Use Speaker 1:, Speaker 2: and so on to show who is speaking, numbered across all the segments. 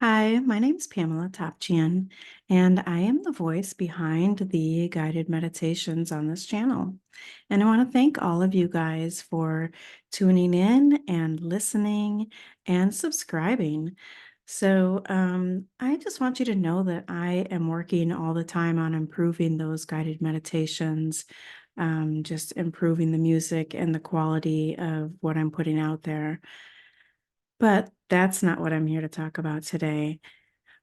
Speaker 1: Hi, my name is Pamela Topchian, and I am the voice behind the guided meditations on this channel. And I want to thank all of you guys for tuning in and listening and subscribing. I just want you to know that I am working all the time on improving those guided meditations, just improving the music and the quality of what I'm putting out there. But that's not what I'm here to talk about today.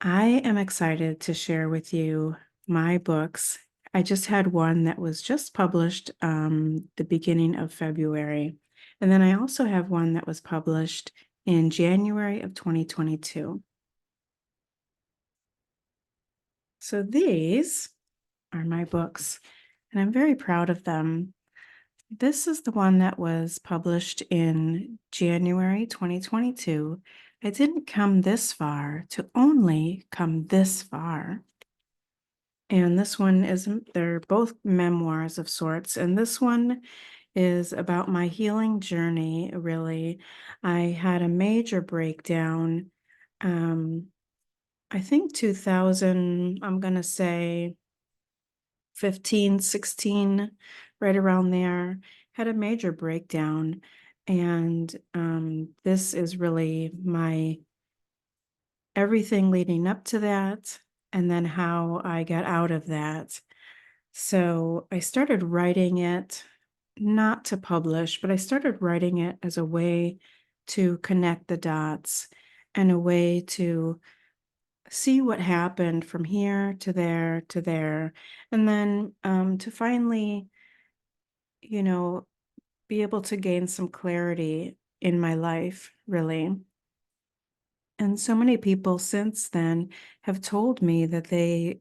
Speaker 1: I am excited to share with you my books. I just had one that was just published the beginning of February. And then I also have one that was published in January of 2022. So these are my books, and I'm very proud of them. This is the one that was published in January 2022. I didn't come this far to only come this far. And this one isn't, they're both memoirs of sorts. And this one is about my healing journey, really. I had a major breakdown, um, I think 2000, I'm going to say 15, 16, right around there, had a major breakdown. And this is really my everything leading up to that, and then how I got out of that. So I started writing it, not to publish, but I started writing it as a way to connect the dots and a way to see what happened from here to there to there. And then to finally, you know, be able to gain some clarity in my life, really. And so many people since then have told me that they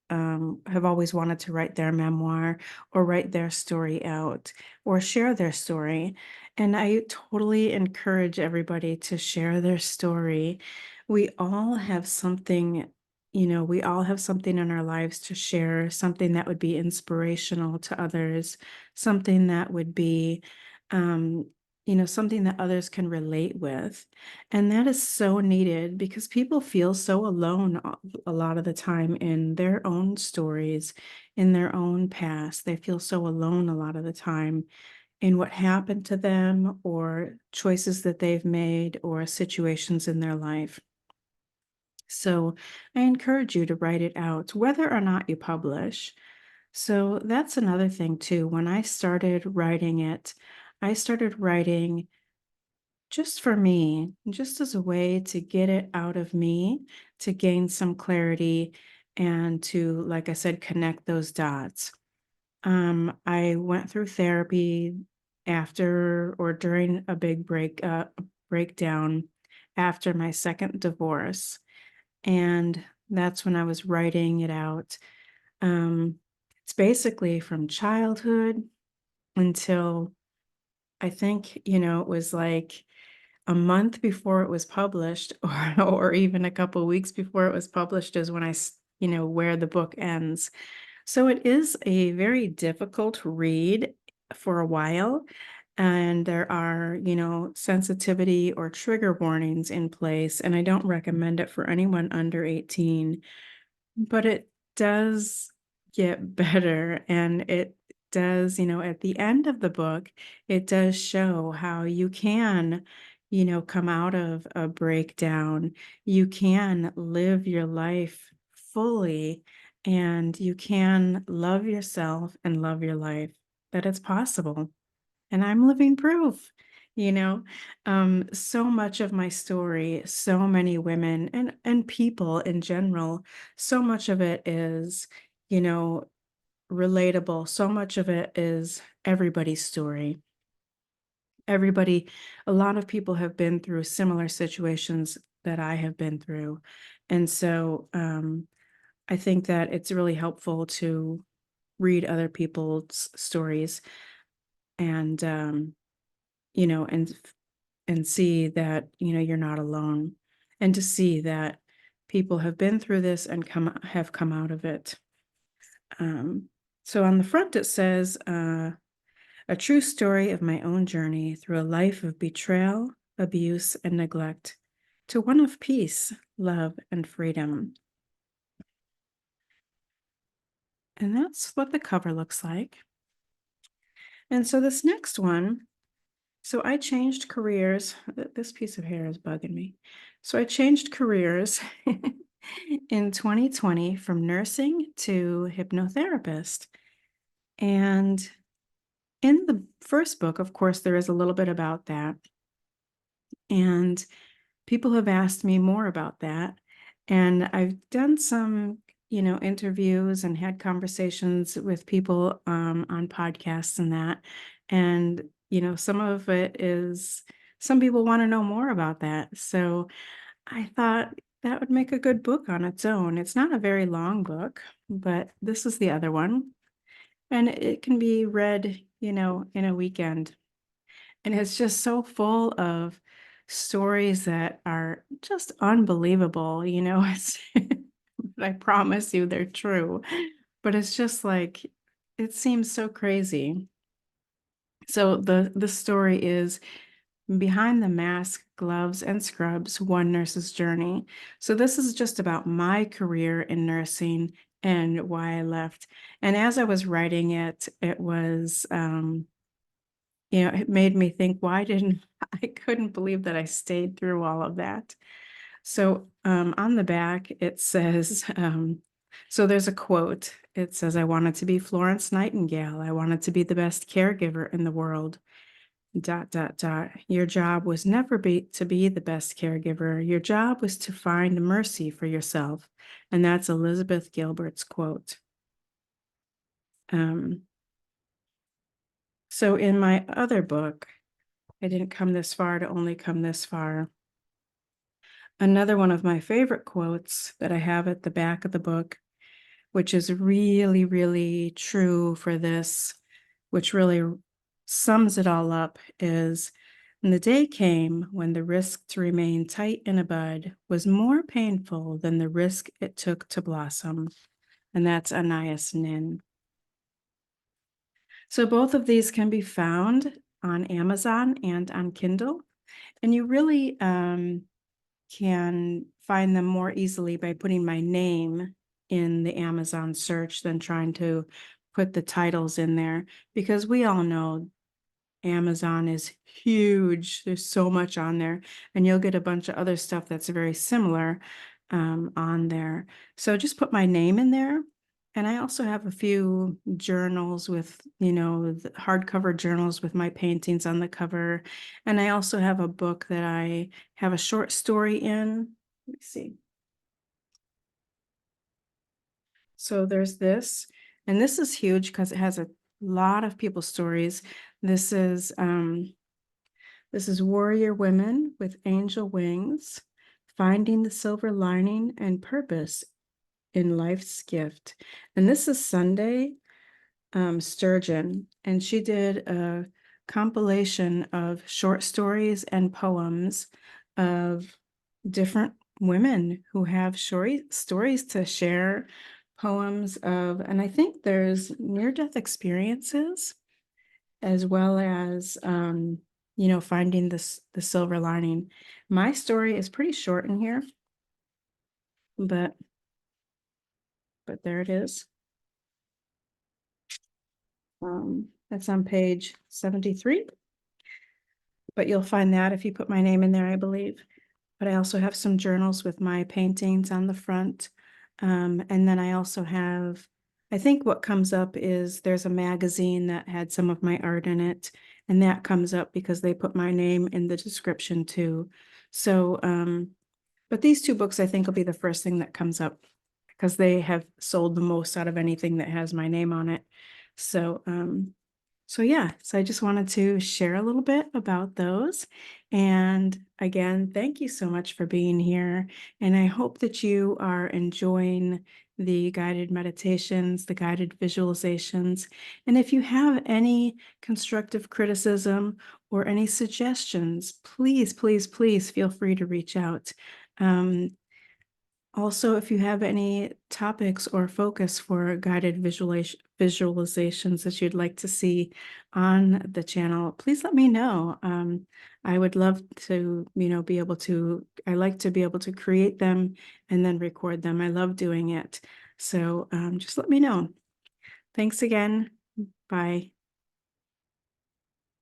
Speaker 1: have always wanted to write their memoir or write their story out or share their story. And I totally encourage everybody to share their story. We all have something, we all have something in our lives to share, something that would be inspirational to others, something that would be, um, something that others can relate with. And that is so needed because people feel so alone a lot of the time in their own stories, in their own past. They feel so alone a lot of the time in what happened to them or choices that they've made or situations in their life. So I encourage you to write it out, whether or not you publish. So that's another thing too. When I started writing it, I started writing just for me, just as a way to get it out of me, to gain some clarity, and to, like I said, connect those dots. I went through therapy after or during a big breakdown after my second divorce, and that's when I was writing it out. Um, it's basically from childhood until I think, it was like a month before it was published or even a couple weeks before it was published is when where the book ends. So it is a very difficult read for a while, and there are, sensitivity or trigger warnings in place, and I don't recommend it for anyone under 18. But it does get better, and it does, at the end of the book, it does show how you can, come out of a breakdown. You can live your life fully, and you can love yourself and love your life, that it's possible. And I'm living proof, you know. So much of my story, so many women and people in general, so much of it is, you know, relatable. So much of it is everybody's story. Everybody, a lot of people have been through similar situations that I have been through. And so I think that it's really helpful to read other people's stories and you know, and and see that, you're not alone, and to see that people have been through this and have come out of it. Um, so on the front it says, a true story of my own journey through a life of betrayal, abuse, and neglect. to one of peace, love, and freedom. And that's what the cover looks like. And so this next one, so I changed careers. This piece of hair is bugging me. So I changed careers in 2020 from nursing to hypnotherapist. And in the first book, of course, there is a little bit about that. And people have asked me more about that. And I've done some, interviews and had conversations with people on podcasts and that. And, some of it is, some people want to know more about that. So I thought that would make a good book on its own. It's not a very long book, but this is the other one. And it can be read, in a weekend. And it's just so full of stories that are just unbelievable, it's I promise you they're true. But it's just like it seems so crazy. So the story is Behind the Mask, Gloves, and Scrubs, One Nurse's Journey. So this is just about my career in nursing and why I left. And as I was writing it, it was it made me think, why didn't I couldn't believe that I stayed through all of that. So on the back, it says, so there's a quote. It says, I wanted to be Florence Nightingale. I wanted to be the best caregiver in the world. ... Your job was never to be the best caregiver. Your job was to find mercy for yourself. And that's Elizabeth Gilbert's quote. So in my other book, I didn't come this far to only come this far. Another one of my favorite quotes that I have at the back of the book, which is really, really true for this, which really sums it all up, is, and the day came when the risk to remain tight in a bud was more painful than the risk it took to blossom. And that's Anais Nin. So both of these can be found on Amazon and on Kindle. And you really can find them more easily by putting my name in the Amazon search than trying to put the titles in there, because we all know Amazon is huge. There's so much on there, and you'll get a bunch of other stuff that's very similar on there. So just put my name in there. And I also have a few journals with, the hardcover journals with my paintings on the cover. And I also have a book that I have a short story in. Let me see. So there's this, and this is huge because it has a lot of people's stories. This is Warrior Women with Angel Wings, Finding the Silver Lining and Purpose in Life's Gift. And this is Sunday Sturgeon, and she did a compilation of short stories and poems of different women who have stories to share, poems of, and I think there's near-death experiences, as well as finding the silver lining. My story is pretty short in here, but there it is. That's on page 73, but you'll find that if you put my name in there, I believe. But I also have some journals with my paintings on the front. And then I also have, I think what comes up is there's a magazine that had some of my art in it, and that comes up because they put my name in the description too. So, but these two books I think will be the first thing that comes up because they have sold the most out of anything that has my name on it. So, yeah, so I just wanted to share a little bit about those. And again, thank you so much for being here. And I hope that you are enjoying the guided meditations, the guided visualizations. And if you have any constructive criticism or any suggestions, please, please, please feel free to reach out. Also, if you have any topics or focus for guided visualizations that you'd like to see on the channel, please let me know. I would love to, be able to, I like to be able to create them and then record them. I love doing it. So just let me know. Thanks again. Bye.